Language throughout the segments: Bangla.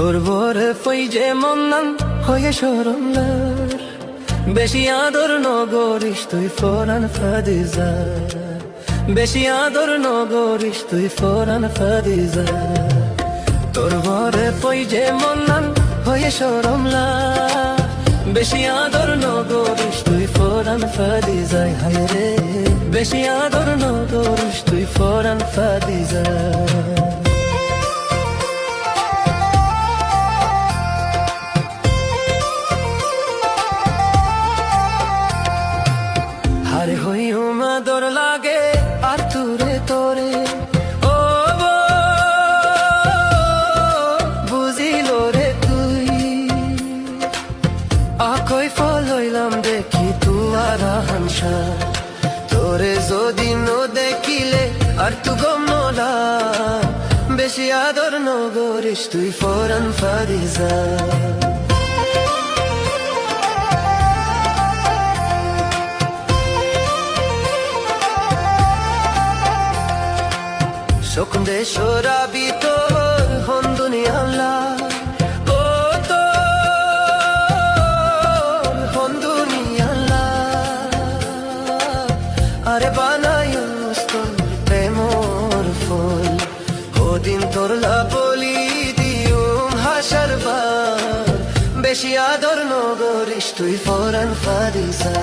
তোর বরে ফই যে মন্নান হয়ে সরমলার বেশি আদর নগরিস তুই ফরান ফাদিজা বেশি আদর নগরিস তুই ফরান ফাদিজা তোর বরে ফই যে মন্নান হয়ে সরমলার বেশি আদর নগরিস তুই ফরান ফাদিজা হায় রে বেশি আদর নগরিস তুই ফরান ফাদিজা আরে হইও মাদর লাগে আর তুরে তোরে ও বুঝিল রে তুই আকই ফল হইলাম দেখি তুয়ার হানসা তোরে যদি নো দেখিলে আর তু গম নোলা বেশি আদর নগরিস তুই ফরান ফাদিজা শকুন দে সরাবি তোর হন দুনিয়াল্লা ও তোর হন দুনিয়াল্লা আরে বানায়ুস তোর প্রেমর ফুল ওদিন তোর লাবলি দিউম হাসার বার বেশি আদর নগরিস তুই ফরান ফাদিজা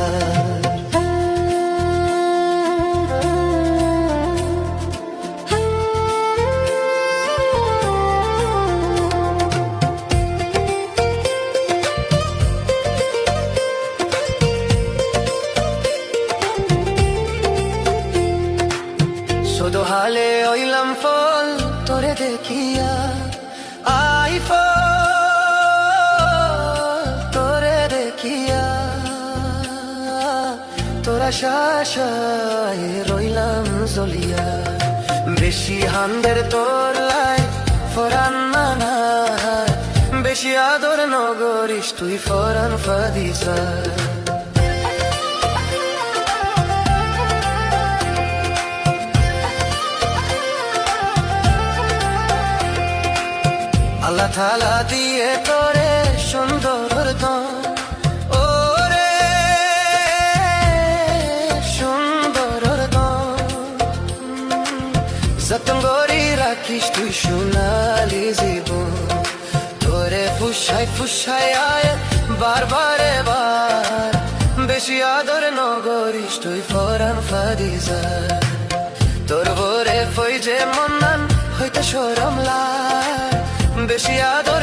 শুধু হালে ওইলাম ফল তোরে দেখিয়া আই তোরে দেখিয়া তোরা শাসায় রইলাম জলিয়া বেশি হান্দের তোর লাই ফরান না বেশি আদর নগরিস তুই ফরান ফাদিজা আল্লাহ তাআলা দিয়ে তোরে সুন্দর ও রে সুন্দর যতন করি রাখিস তুই সোনালি জীবন তোরে ফুসাই আয় বারে বার বেশি আদর নগরিস তুই ফরান ফাদিজা তোর বরে ফই যে মন্নান হইতে সরমলা বেশি আদর